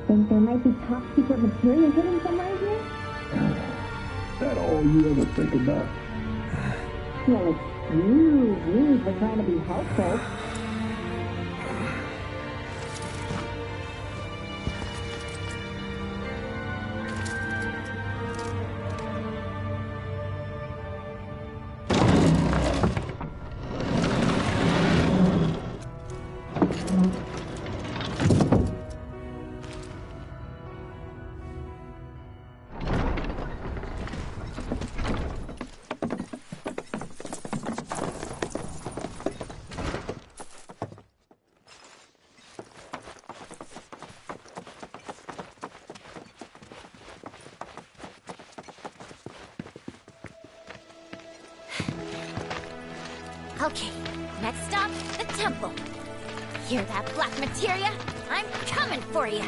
Think there might be top secret material hidden somewhere here? That all you ever think about? Well, excuse me for trying to be helpful. Okay, next stop, the temple. Hear that black materia? I'm coming for you.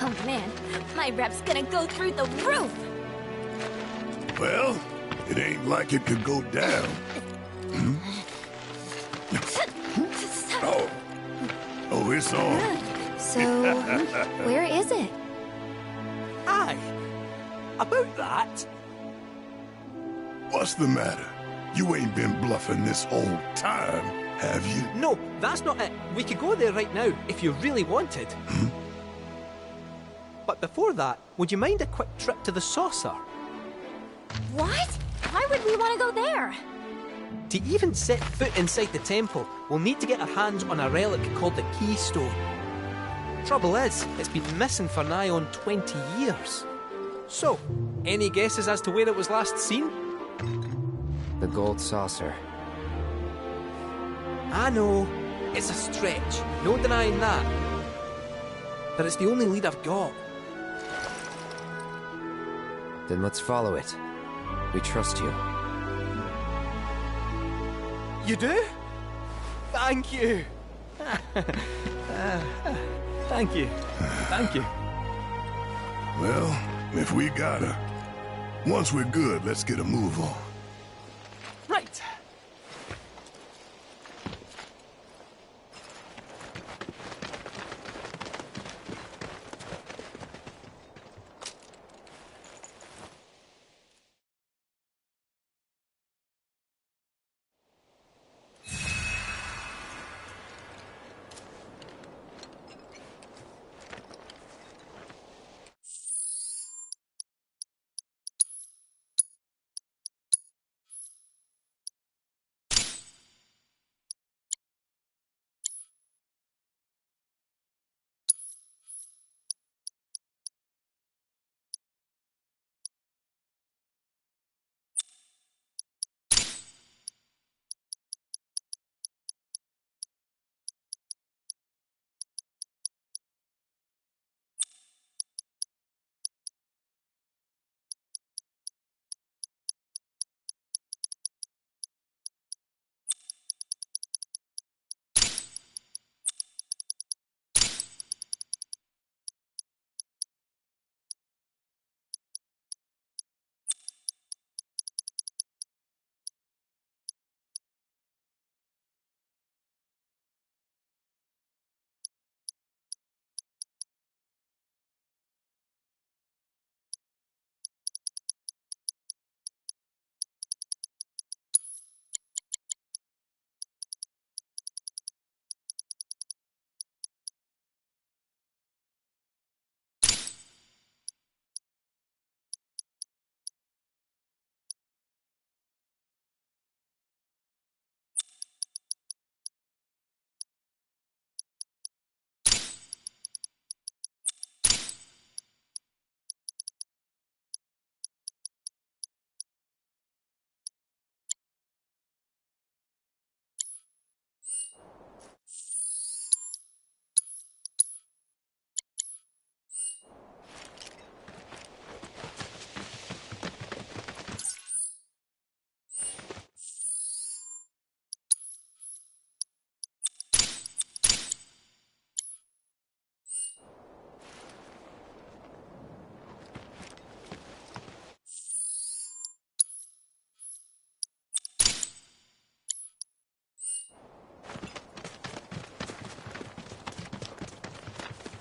Oh man, my rep's gonna go through the roof. Well, it ain't like it could go down. Oh, it's on. So, where is it? Aye, about that. What's the matter? You ain't been bluffing this whole time, have you? No, that's not it. We could go there right now if you really wanted. But before that, would you mind a quick trip to the saucer? What? Why would we want to go there? To even set foot inside the temple, we'll need to get our hands on a relic called the Keystone. Trouble is, it's been missing for nigh on 20 years. So, any guesses as to where it was last seen? The gold saucer. I know, it's a stretch, no denying that. But it's the only lead I've got. Then let's follow it. We trust you. You do? Thank you. Thank you. Thank you. Well, if we gotta. Once we're good, let's get a move on. Right.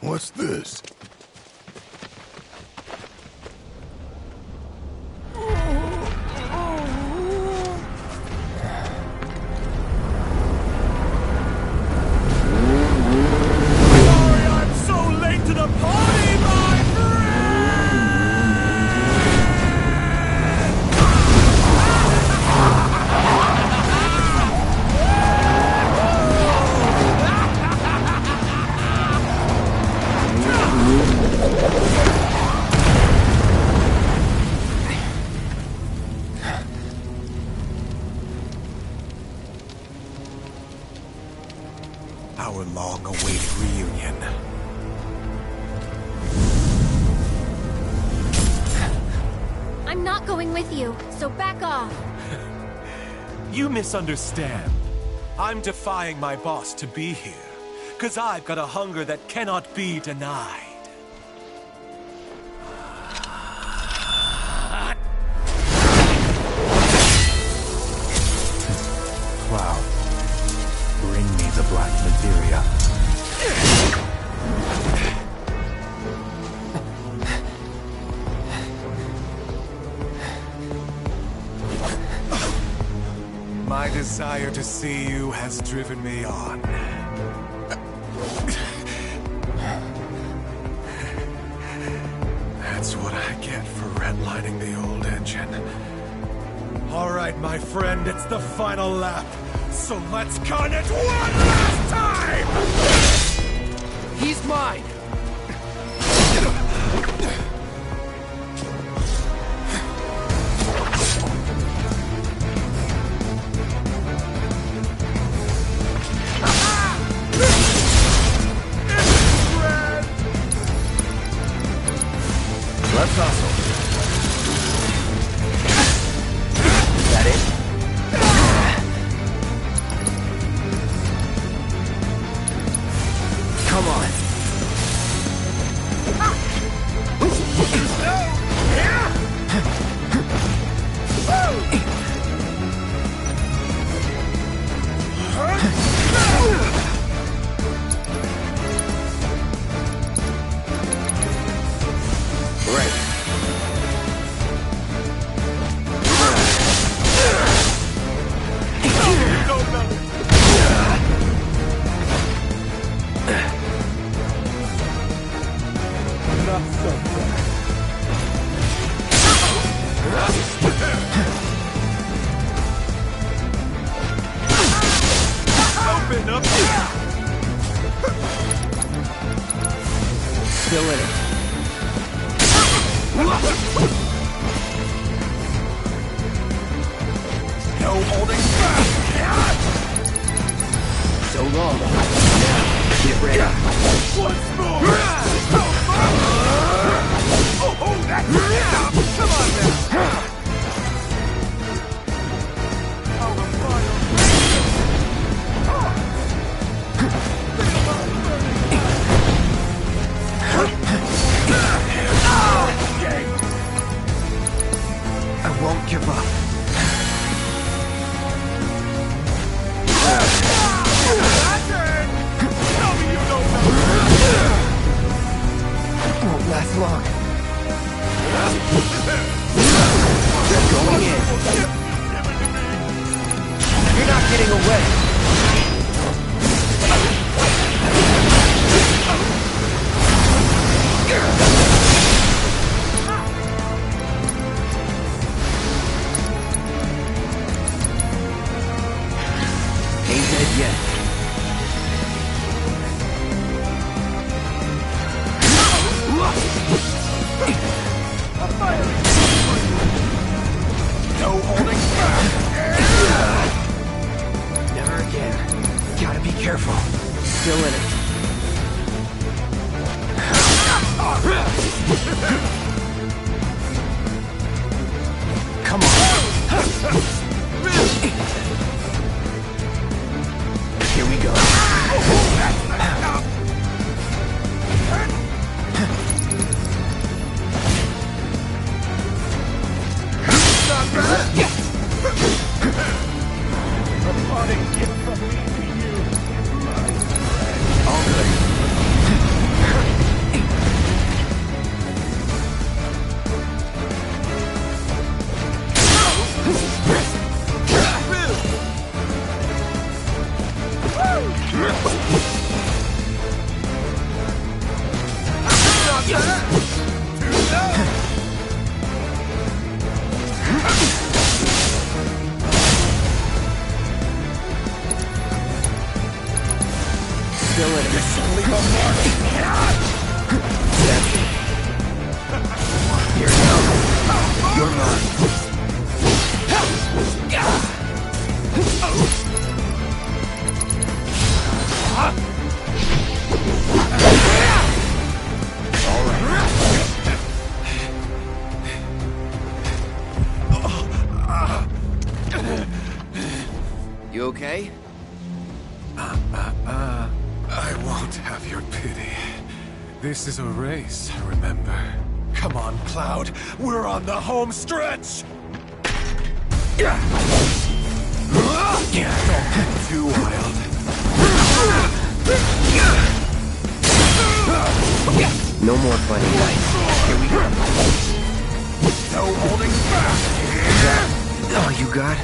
What's this? our long-awaited reunion. I'm not going with you, so back off. You misunderstand. I'm defying my boss to be here, 'cause I've got a hunger that cannot be denied. Cloud, bring me the black materia. My desire to see you has driven me on. That's what I get for redlining the old engine. All right, my friend, it's the final lap. So let's con it one last time! He's mine! Let's hustle. Is that it? Come on. Right. Open up! Still in it. No holding back! So long. Get ready. Once more! Oh, that's enough! Come on now! Our final... I won't give up. Tell me you don't know! Won't last long. They're going in. You're not getting away. Ain't dead yet. No holding back! Never again. Gotta be careful. Still in it. Come on. Here we go. All good. Still in it. Leave a mark! That's it. Here you go. You're mine. have your pity. This is a race, remember? Come on, Cloud. We're on the home stretch! Don't get too wild. No more fighting nice. Here we go. No holding back! Is that all you got?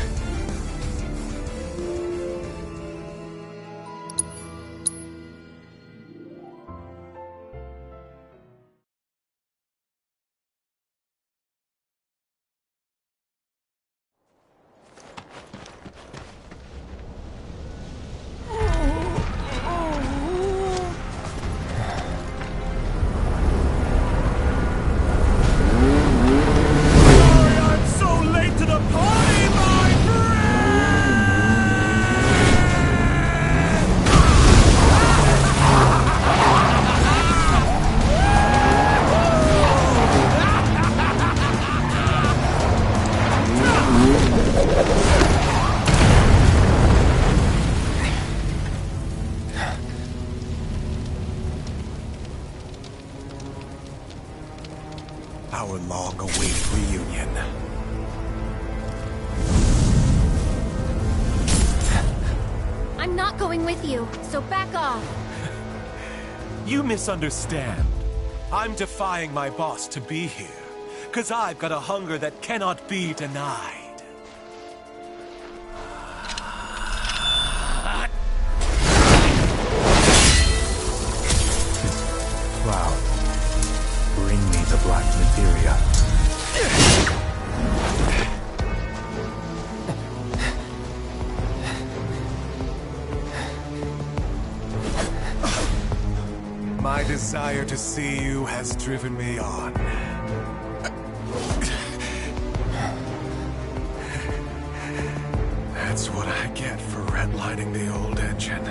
I'm so late to the party, my Our long-awaited reunion. I'm not going with you, so back off. You misunderstand. I'm defying my boss to be here, 'cause I've got a hunger that cannot be denied. Cloud, bring me the black materia. My desire to see you has driven me on. That's what I get for redlining the old engine.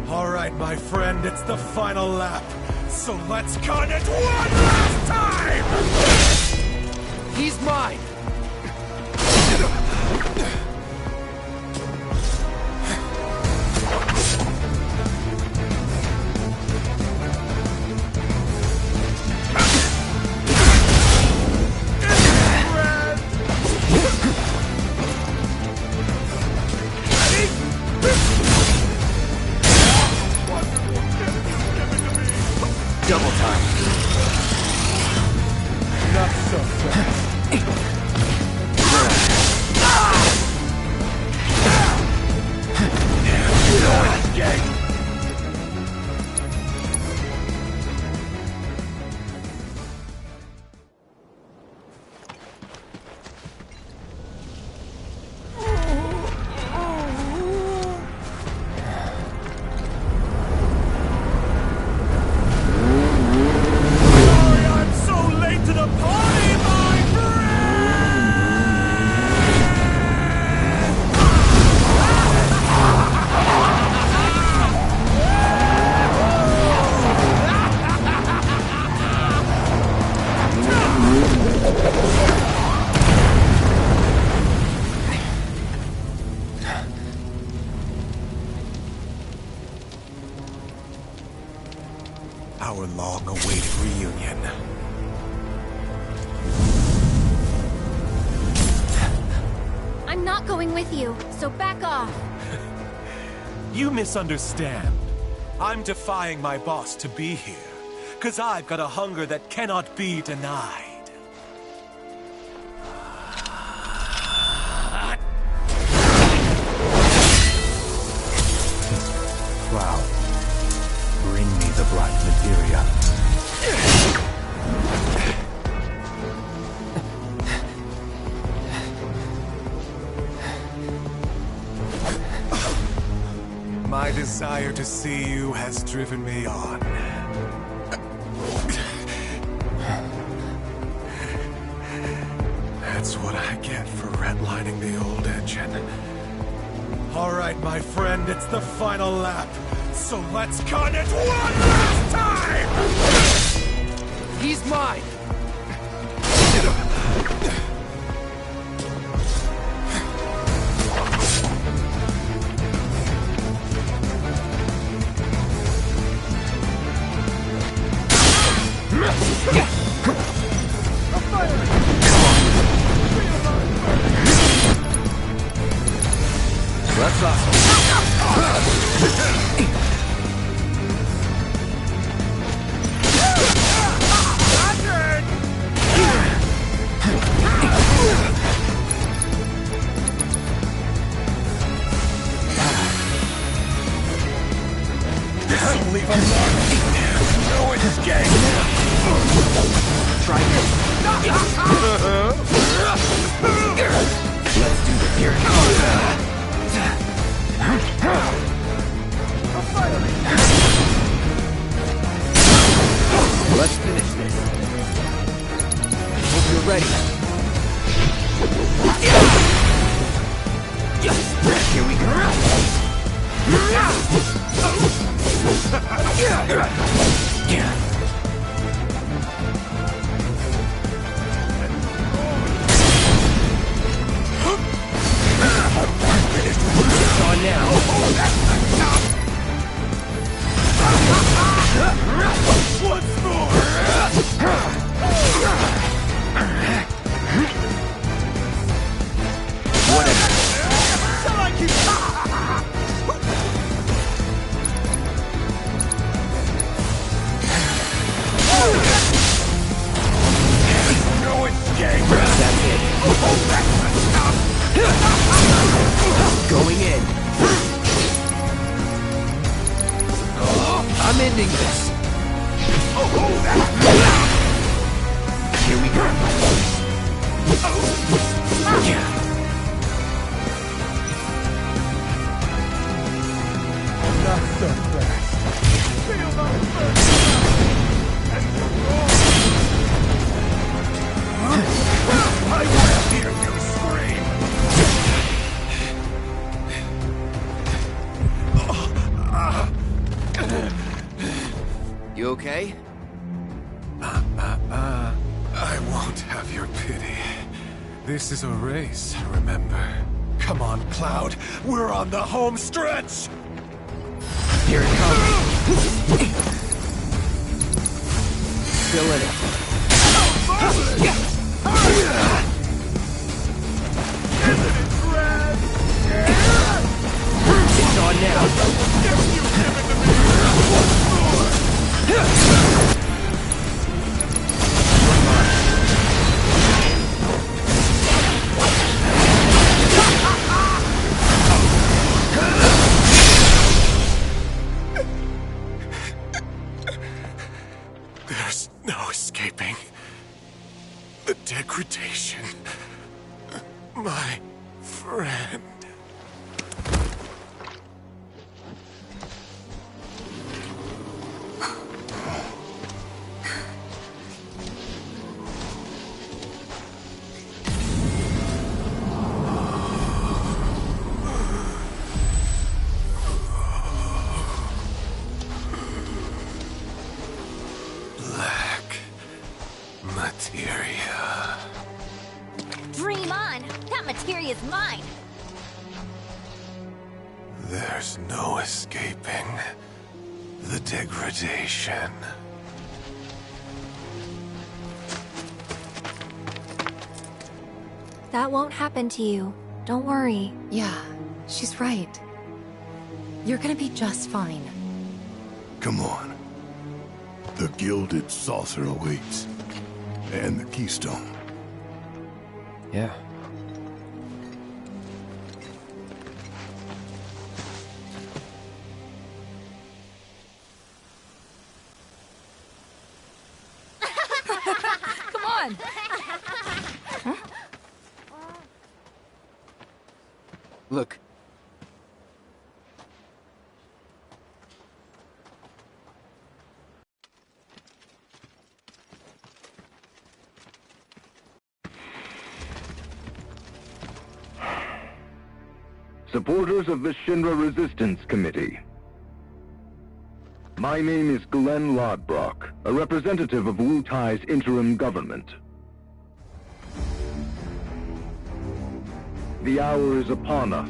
All right, my friend, it's the final lap. So let's con it one last time! He's mine! Double time. Not so fast. I'm so late to the party, my Our long-awaited reunion. I'm not going with you, so back off. You misunderstand. I'm defying my boss to be here, 'cause I've got a hunger that cannot be denied. Cloud, bring me the black materia. My desire to see you has driven me on. That's what I get for redlining the old engine. All right, my friend, it's the final lap. So let's con it one last time! He's mine! So leave a mark. No escape. Try this. Let's do this. Here it comes. Let's finish this. Hope you're ready. Here we go. It's on now. Once more. Whatever. No escape. That's it. Going in. I'm ending this. Here we go. Not so fast. Feel my first and I want to hear you scream. You okay? I won't have your pity. This is a race, remember? Come on, Cloud. We're on the home stretch! Here it comes. Still in it. It's on now. There's no escaping the degradation. My friend. Materia. Dream on! That materia's mine! There's no escaping the degradation. That won't happen to you. Don't worry. Yeah, she's right. You're gonna be just fine. Come on. The gilded saucer awaits. And the keystone. Yeah. Come on! Look. Supporters of the Shinra Resistance Committee. My name is Glenn Lodbrok, a representative of Wu Tai's interim government. The hour is upon us,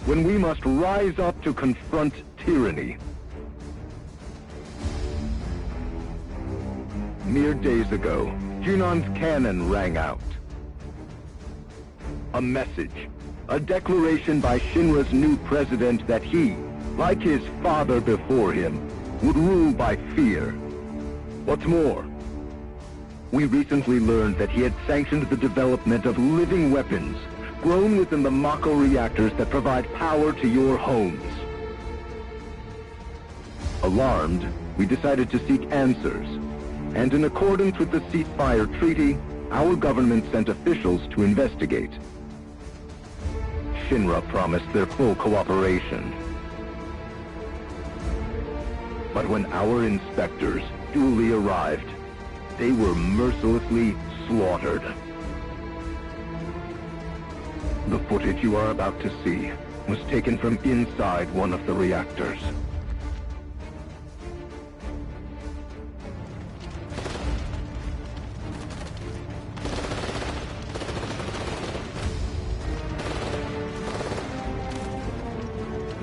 when we must rise up to confront tyranny. Mere days ago, Junon's cannon rang out. A message. A declaration by Shinra's new president that he, like his father before him, would rule by fear. What's more, we recently learned that he had sanctioned the development of living weapons grown within the Mako reactors that provide power to your homes. Alarmed, we decided to seek answers. And in accordance with the ceasefire treaty, our government sent officials to investigate. Shinra promised their full cooperation. But when our inspectors duly arrived, they were mercilessly slaughtered. The footage you are about to see was taken from inside one of the reactors.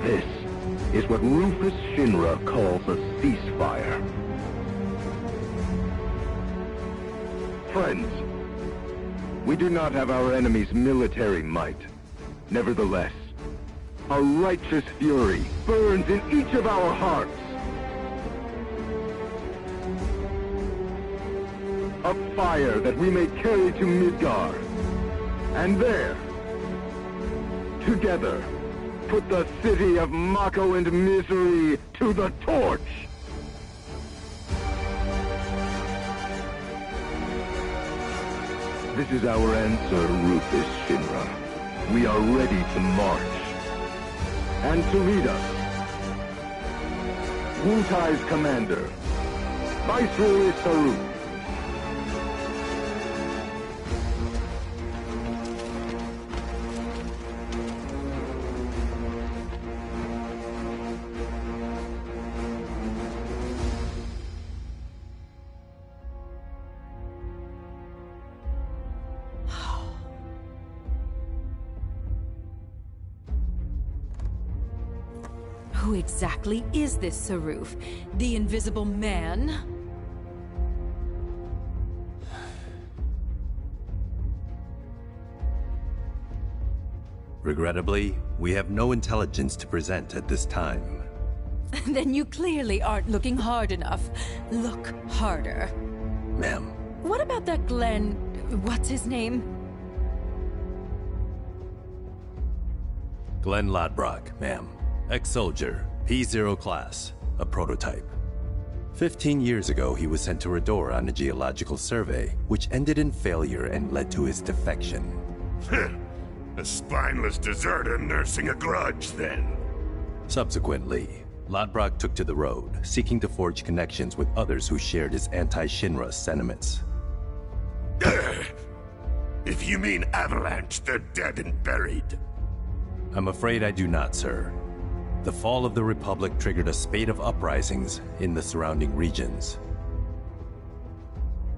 This is what Rufus Shinra calls a ceasefire. Friends, we do not have our enemy's military might. Nevertheless, a righteous fury burns in each of our hearts. A fire that we may carry to Midgar. And there, together, put the city of Mako and misery to the torch! This is our answer, Rufus Shinra. We are ready to march. And to lead us, Wutai's commander, Viceroy Saru. Who exactly is this Saruf? The Invisible Man? Regrettably, we have no intelligence to present at this time. Then you clearly aren't looking hard enough. Look harder. Ma'am. What about that Glenn... what's his name? Glenn Ladbrock, ma'am. Ex-soldier, P0 class, a prototype. 15 years ago, he was sent to Rador on a geological survey, which ended in failure and led to his defection. A spineless deserter nursing a grudge, then. Subsequently, Ladbrock took to the road, seeking to forge connections with others who shared his anti-Shinra sentiments. If you mean Avalanche, they're dead and buried. I'm afraid I do not, sir. The fall of the Republic triggered a spate of uprisings in the surrounding regions.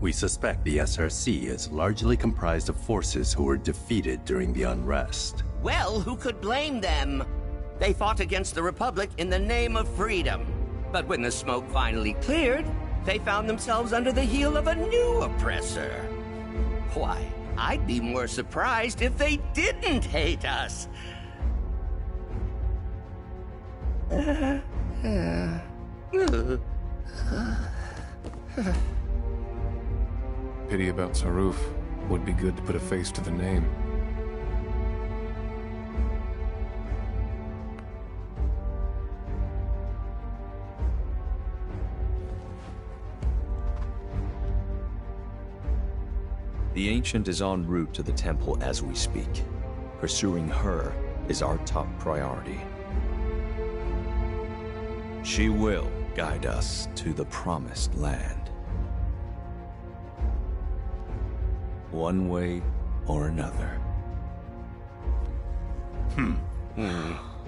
We suspect the SRC is largely comprised of forces who were defeated during the unrest. Well, who could blame them? They fought against the Republic in the name of freedom. But when the smoke finally cleared, they found themselves under the heel of a new oppressor. Why, I'd be more surprised if they didn't hate us. Pity about Saruf. Would be good to put a face to the name. The Ancient is en route to the temple as we speak. Pursuing her is our top priority. She will guide us to the Promised Land. One way or another.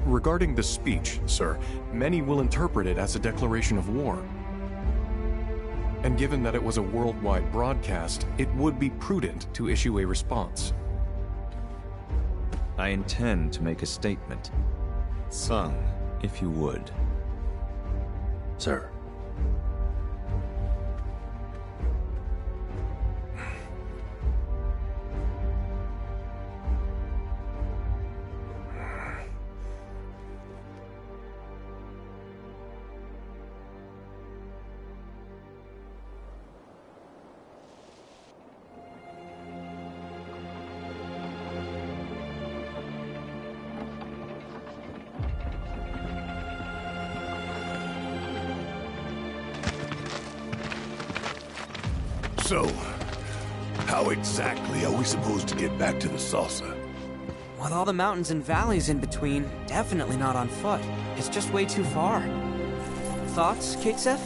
Regarding the speech, sir, many will interpret it as a declaration of war. And given that it was a worldwide broadcast, it would be prudent to issue a response. I intend to make a statement. Sung, if you would. Sir. So, how exactly are we supposed to get back to the saucer? With all the mountains and valleys in between, definitely not on foot. It's just way too far. Thoughts, Kate-Sif?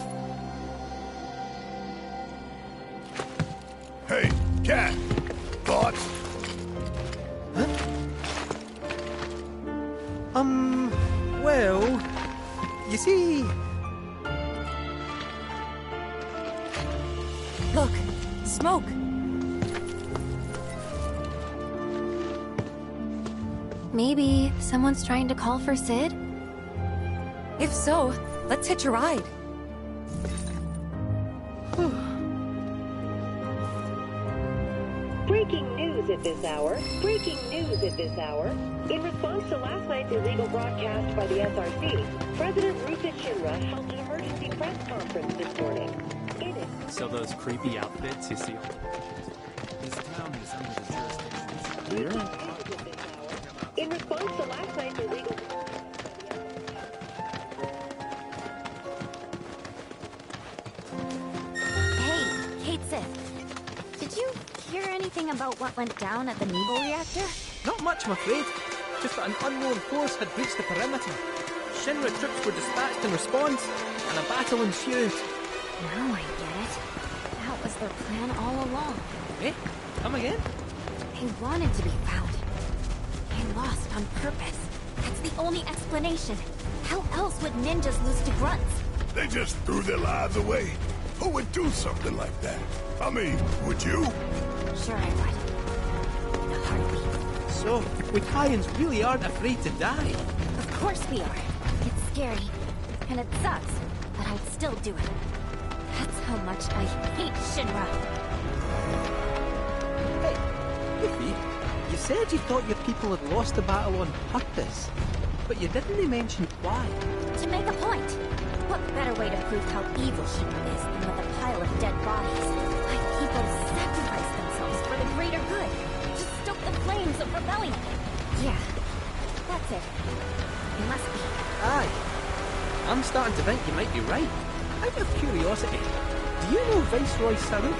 Hey, Cat! Thoughts? Well, you see... Look, smoke. Maybe someone's trying to call for Sid? If so, let's hitch a ride. Breaking news at this hour. Breaking news at this hour. In response to last night's illegal broadcast by the SRC, President Rufus Shinra held an emergency press conference this morning. In it... So those creepy outfits you see... This town is under the jurisdiction. In response to last night's illegal... Hey, Kate-Sif. Did you hear anything about what went down at the Nebo reactor? Not much, I'm afraid. Just that an unknown force had breached the perimeter. Shinra troops were dispatched in response, and a battle ensued. Now I get it. That was their plan all along. Eh? Come again? They wanted to be found. They lost on purpose. That's the only explanation. How else would ninjas lose to grunts? They just threw their lives away. Who would do something like that? I mean, would you? Sure I would. In a heartbeat. So, we Kaians really aren't afraid to die? Of course we are. It's scary. And it sucks. But I'd still do it. That's how much I hate Shinra. Hey, Goofy, you said you thought your people had lost the battle on purpose. But you didn't mention why. To make a point. What better way to prove how evil Shinra is than with a pile of dead bodies? Like people sacrifice themselves for the greater good. To stoke the flames of rebellion. Yeah, that's it. It must be. Aye. I'm starting to think you might be right. Out of curiosity, do you know Viceroy Saru?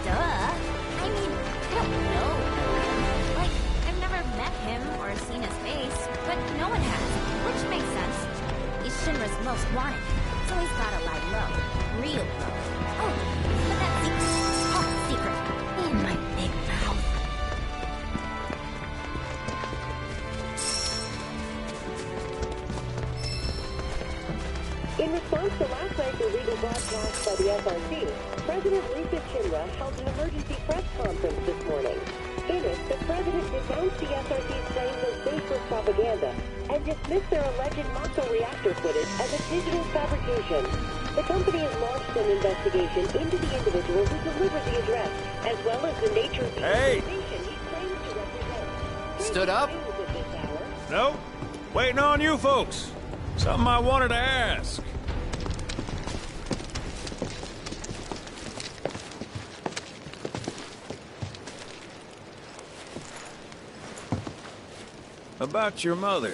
Duh. I mean, I don't know. Like, I've never met him or seen his face, but no one has, which makes sense. He's Shinra's most wanted, so he's gotta lie low. Real low. Oh, but that's the top secret. In my big mouth. In response to last night's illegal broadcast by the SRC, President Rufus Shinra held an emergency press conference this morning. In it, the president denounced the SRC's claims of baseless propaganda and dismissed their alleged Mako reactor footage as a digital fabrication. The company has launched an investigation into the individual who delivered the address, as well as the nature of the organization he claims to represent. Stood up? No, waiting on you folks. Something I wanted to ask. About your mother.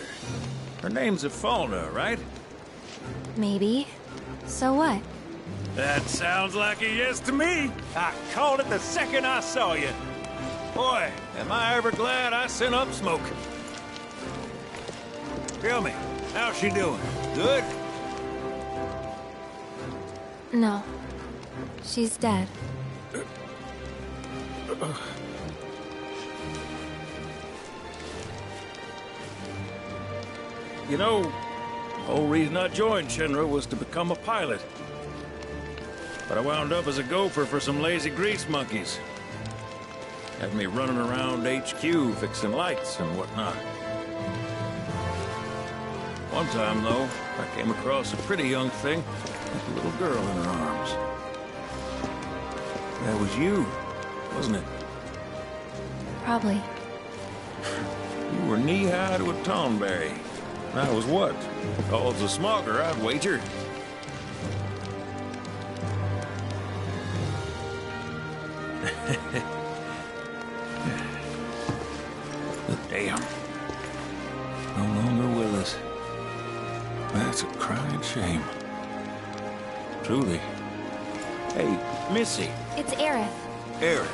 Her name's Afona, right? Maybe. So what? That sounds like a yes to me. I called it the second I saw you. Boy, am I ever glad I sent up smoke. Tell me, how's she doing? Good? No. She's dead. You know, the whole reason I joined Shinra was to become a pilot. But I wound up as a gopher for some lazy grease monkeys. Had me running around HQ fixing lights and whatnot. One time, though, I came across a pretty young thing with a little girl in her arms. That was you, wasn't it? Probably. You were knee-high to a tonberry. I was what? Called a smogger, I'd wager. But damn. No longer with us. That's a crying shame. Truly. Hey, Missy. It's Aerith. Eric,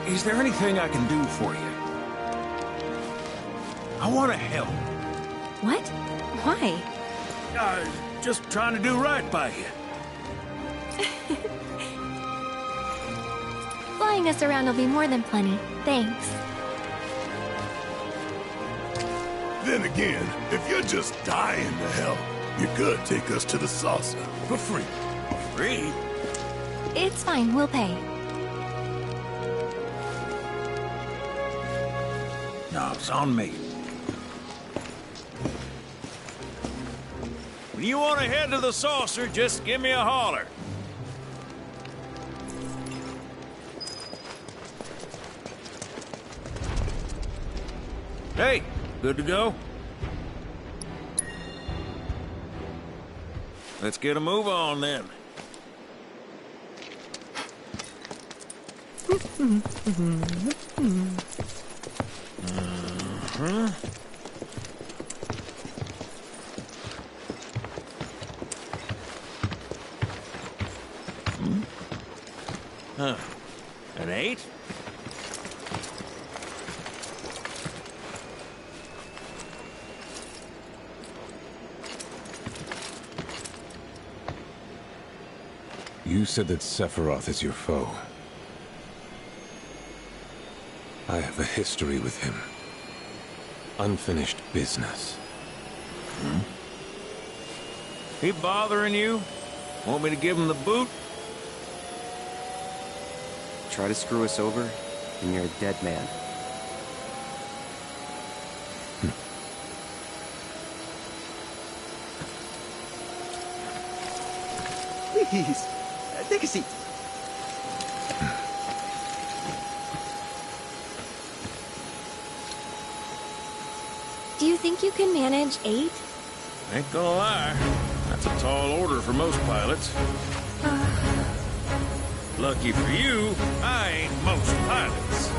is there anything I can do for you? I want to help. What? Why? Just trying to do right by you. Flying us around will be more than plenty. Thanks. Then again, if you're just dying to help, you could take us to the saucer for free. Free? It's fine, we'll pay. No, it's on me. When you want to head to the saucer, just give me a holler. Hey, good to go? Let's get a move on then. Huh. An 8? You said that Sephiroth is your foe. I have a history with him. Unfinished business. He bothering you? Want me to give him the boot? Try to screw us over, and you're a dead man. Please, take a seat. Do you think you can manage 8? Ain't gonna lie. That's a tall order for most pilots. Lucky for you, I ain't most pilots.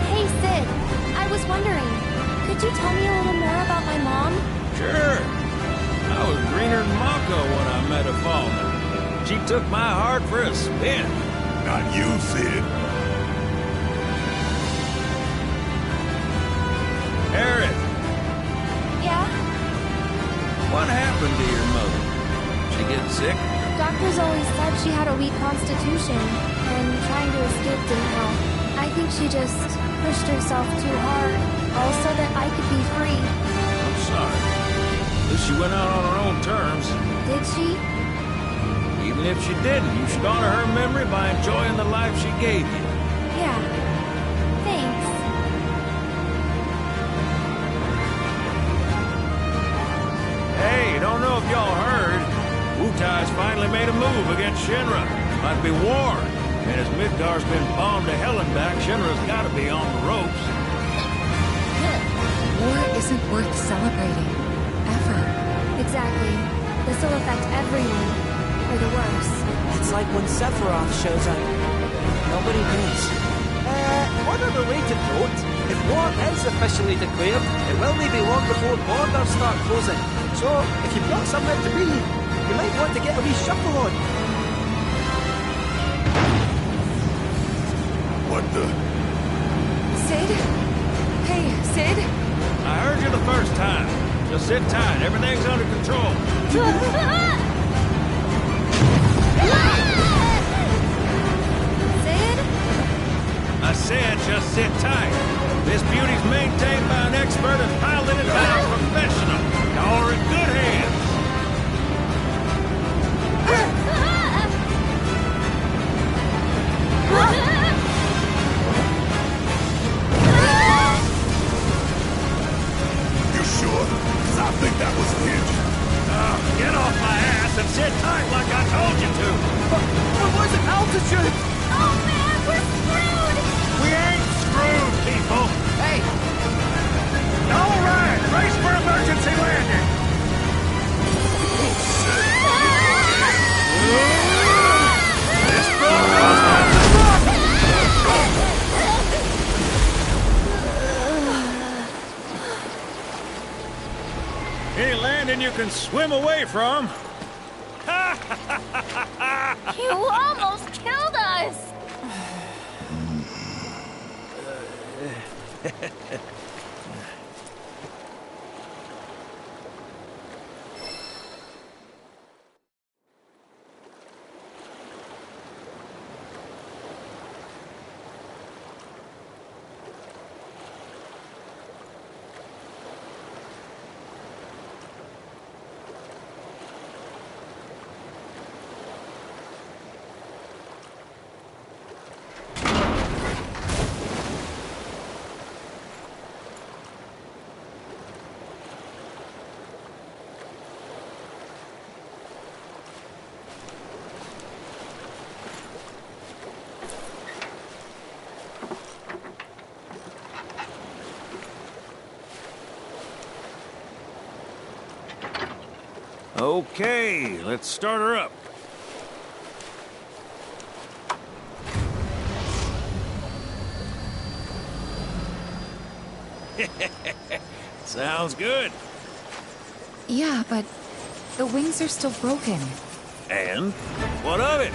Hey, Sid. I was wondering, could you tell me a little more about my mom? Sure. I was greener than Mako when I met her father. She took my heart for a spin. Not you, Sid. Aerith, Yeah? what happened to your mother? She get sick? Doctors always said she had a weak constitution, and trying to escape didn't help. I think she just pushed herself too hard, all so that I could be free. I'm sorry. At least she went out on her own terms. Did she? Even if she didn't, you should honor her memory by enjoying the life she gave you. Yeah. Thanks. Hey, don't know if y'all heard. Wutai's finally made a move against Shinra. Might be war. And as Midgar's been bombed to hell and back, Shinra's gotta be on the ropes. War isn't worth celebrating. Ever. Exactly. This will affect everyone. For the worse. It's like when Sephiroth shows up. Nobody wins. On a related note, if war is officially declared, it will be long before borders start closing. So, if you've got somewhere to be, you might want to get a wee shuffle on. What the? Sid? Hey, Sid? I heard you the first time. Just sit tight. Everything's under control. Sid? I said just sit tight. This beauty's maintained by an expert and piloted by a professional. Y'all are in good hands. You sure? 'Cause I think that was a hitch. Get off my ass and sit tight like I told you to. What was it? Altitude! Oh man, we're screwed! We ain't screwed, people. Hey! All right, race landing you can swim away from. You almost killed us! Okay, let's start her up. Sounds good. Yeah, but the wings are still broken. And what of it?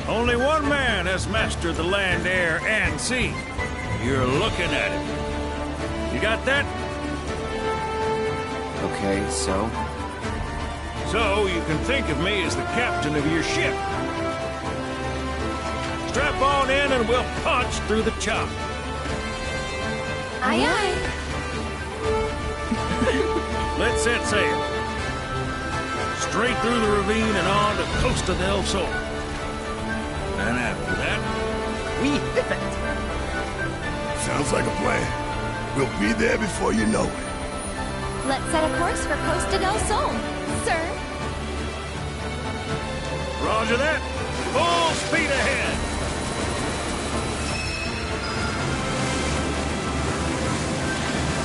Only one man has mastered the land, air, and sea. You're looking at it. You got that? Okay, so? So you can think of me as the captain of your ship. Strap on in and we'll punch through the chop. Aye, aye. Let's set sail. Straight through the ravine and on to Costa del Sol. And after that, we hit it. Sounds like a plan. We'll be there before you know it. Let's set a course for Costa del Sol, sir. Roger that. Full speed ahead.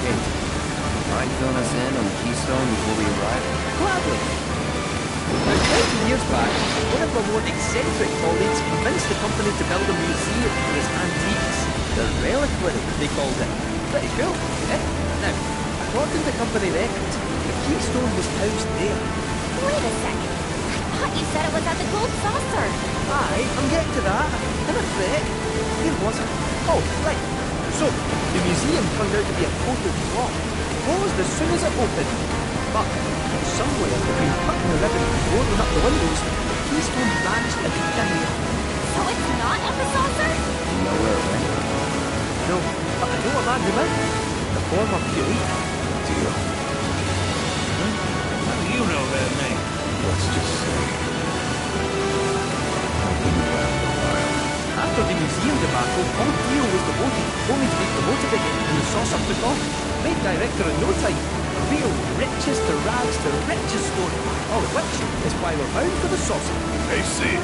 Hey, mind filling us in on the Keystone before we arrive? Gladly. About 20 years back, one of our more eccentric colleagues convinced the company to build a museum for his antiques. The reliquary, they called it. Pretty cool, eh? Now, according to company records, the Keystone was housed there. Wait a second. I thought you said it was at the Gold Saucer. Aye, I'm getting to that. In a sec. Where was it? Oh, right. So, the museum turned out to be a total flop. Closed as soon as it opened. But, somewhere between cutting the ribbon and boarding up the windows, the Keystone managed to be down. So it's not at the saucer? You know where it went? No, but I know a man who might. The former Curie. Deal. How do you know that name? Let's just say I've been around a while. After the museum debacle, Paul Theo was demoted, only to be promoted again when the saucer took off. Made director in no time. Real riches to rags to riches story. All of which is why we're bound for the saucer. Hey, Sid,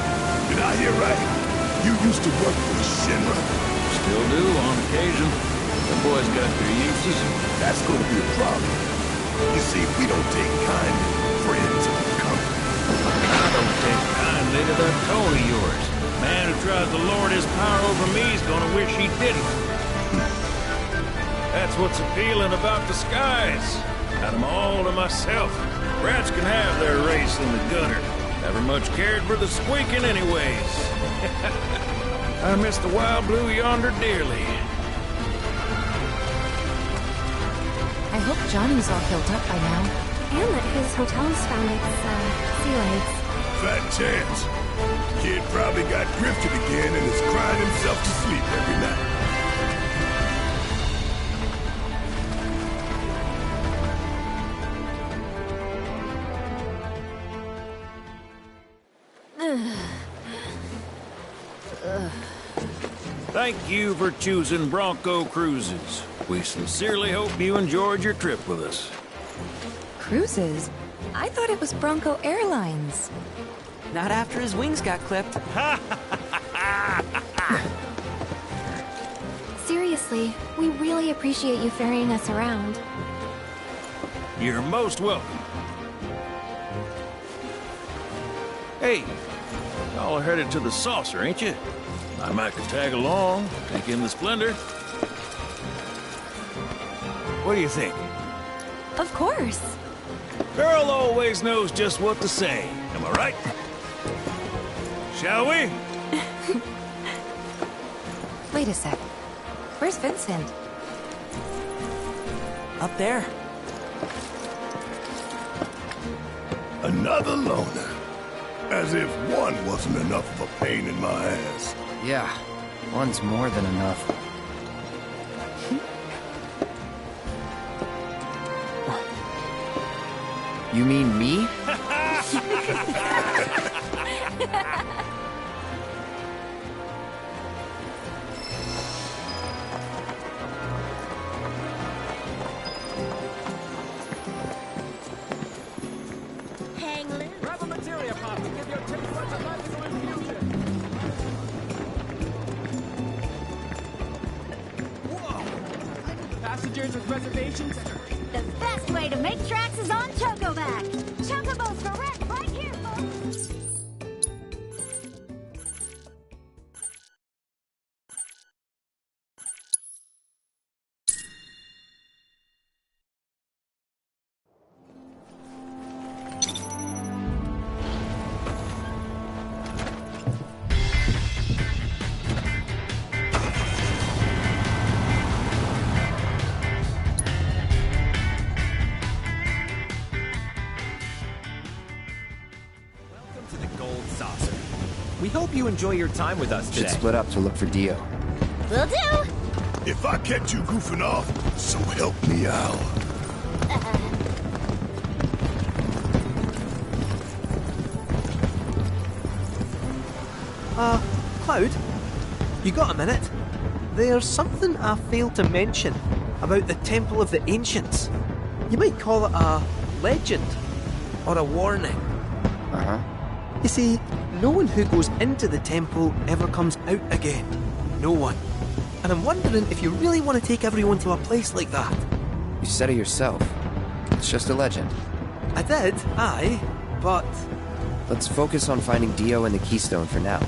did I hear right? You used to work for the Shinra. Still do, on occasion. The boys got their uses. That's going to be a problem. You see, we don't take kindly to friends of the company. I don't take kindly to that tone of yours. Man who tries to lord his power over me is gonna wish he didn't. That's what's appealing about the skies. Got them all to myself. Rats can have their race in the gutter. Never much cared for the squeaking anyways. I miss the wild blue yonder dearly. I hope Johnny's all healed up by now. And that his hotel's found its, sea legs. Fat chance. Kid probably got grifted again and is crying himself to sleep every night. Thank you for choosing Bronco Cruises. We sincerely hope you enjoyed your trip with us. Cruises? I thought it was Bronco Airlines. Not after his wings got clipped. Seriously, we really appreciate you ferrying us around. You're most welcome. Hey, y'all are headed to the saucer, ain't you? I might could tag along, take in the splendor. What do you think? Of course. Girl always knows just what to say. Am I right? Shall we? Wait a sec. Where's Vincent? Up there. Another loner. As if one wasn't enough of a pain in my ass. Yeah, one's more than enough. You mean me? Hang loose. Grab a materia pop and give your taste buds a magical infusion. Whoa! Passengers with reservations? The best way to make tracks is on Chocoback. Chocobos for rent right here, folks. We hope you enjoy your time with us Should today. split up to look for Dio. Will do. If I catch you goofing off, so help me out. Cloud, you got a minute? There's something I failed to mention about the Temple of the Ancients. You might call it a legend or a warning. Uh-huh. You see, no one who goes into the temple ever comes out again. No one. And I'm wondering if you really want to take everyone to a place like that. You said it yourself. It's just a legend. I did, aye, but... Let's focus on finding Dio and the Keystone for now.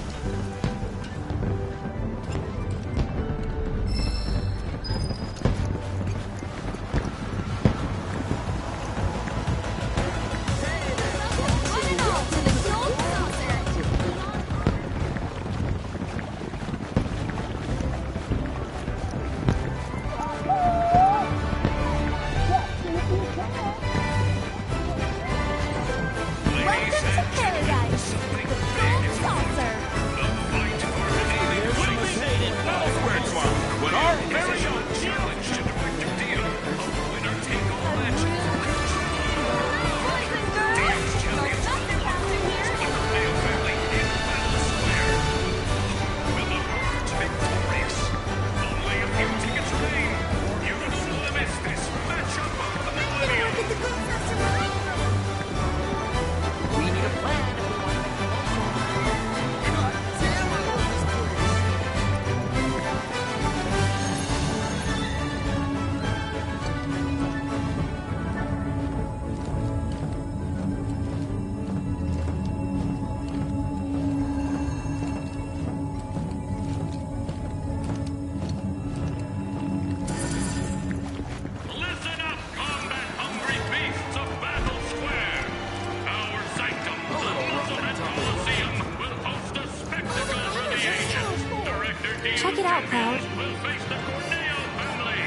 Check it out, Cloud.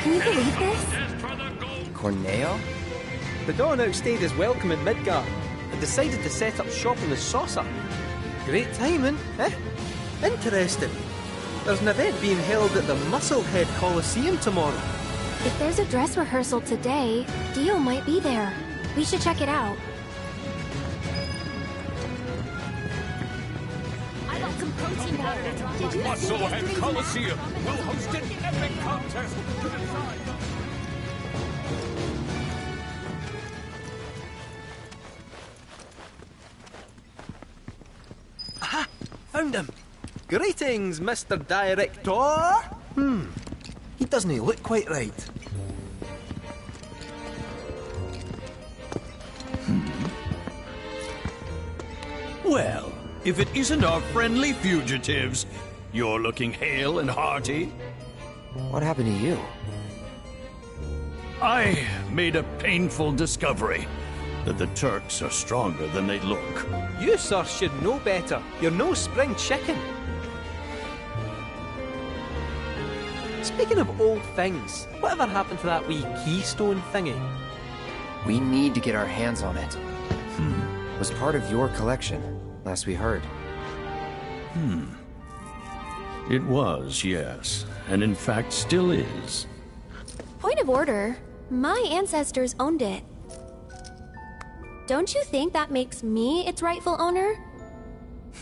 Can you believe this? Corneo? The Dawn outstayed his welcome in Midgard and decided to set up shop in the Saucer. Great timing, eh? Interesting. There's an event being held at the Musclehead Coliseum tomorrow. If there's a dress rehearsal today, Dio might be there. We should check it out. I got some protein powder to drop on. Musclehead Coliseum will host an epic contest to decide. Aha! Found him! Greetings, Mr. Director! He doesn't look quite right. Well, if it isn't our friendly fugitives, you're looking hale and hearty. What happened to you? I made a painful discovery. that the Turks are stronger than they look. You, sir, should know better. You're no spring chicken. Speaking of old things, whatever happened to that wee keystone thingy? We need to get our hands on it. It was part of your collection, last we heard. It was, yes. And in fact still is. Point of order. My ancestors owned it. Don't you think that makes me its rightful owner?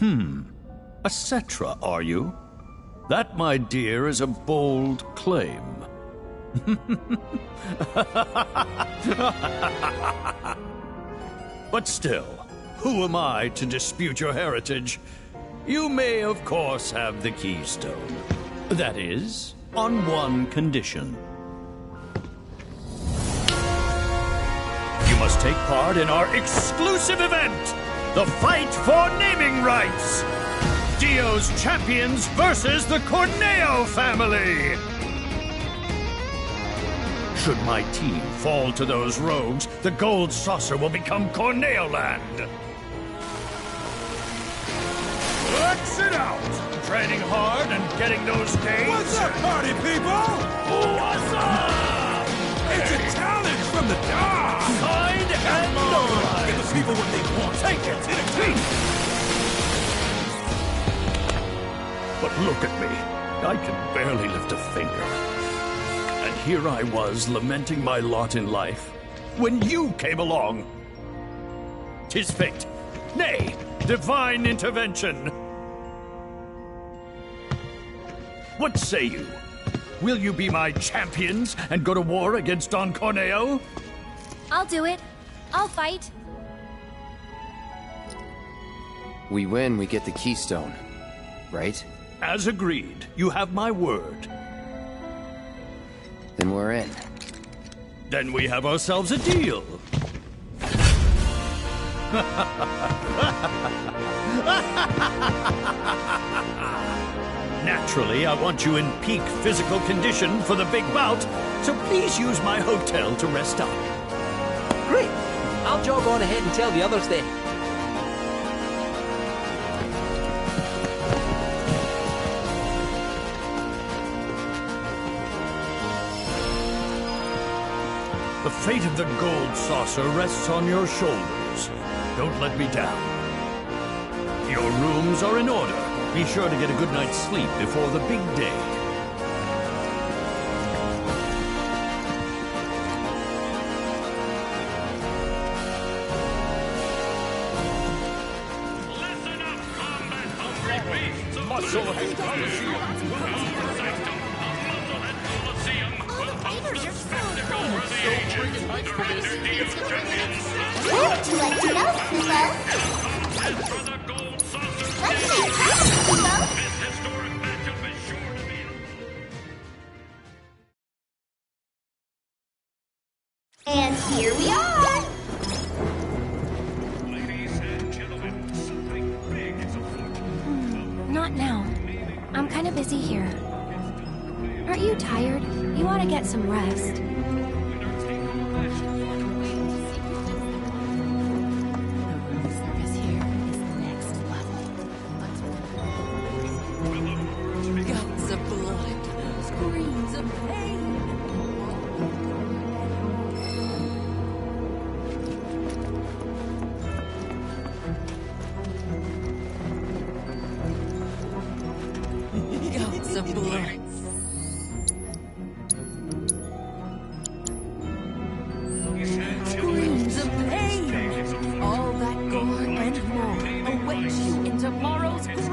A Cetra, are you? That, my dear, is a bold claim. But still, who am I to dispute your heritage? You may, of course, have the keystone. That is, on one condition. You must take part in our exclusive event, the Fight for Naming Rights! Dio's champions versus the Corneo family! Should my team fall to those rogues, the gold saucer will become Corneo land! Let's it out! Training hard and getting those gains? What's up, party people? What's up? It's a challenge from the dark! Side and no! Give the people what they want. Take it to the teeth! But look at me. I can barely lift a finger. And here I was lamenting my lot in life when you came along. 'Tis fate. Nay, divine intervention. What say you? Will you be my champions and go to war against Don Corneo? I'll do it. I'll fight. We win, we get the keystone, right? As agreed. You have my word. Then we're in. Then we have ourselves a deal. Naturally, I want you in peak physical condition for the big bout, so please use my hotel to rest up. Great! I'll jog on ahead and tell the others then. The fate of the gold saucer rests on your shoulders. Don't let me down. Your rooms are in order. Be sure to get a good night's sleep before the big day. Listen up, combat hungry beasts! Musclehead Coliseum! Musclehead Coliseum will host the spectacle for the ages. The Render Dio champions. What would you like to know, Kubo? And for the gold saucer. Let's make progress, Kubo! This historic matchup is sure to be... And here we are! Ladies and gentlemen, something big is afoot. Not now. I'm kind of busy here. Aren't you tired? You ought to get some rest. Gouts of blood, screams of pain. Gouts of blood,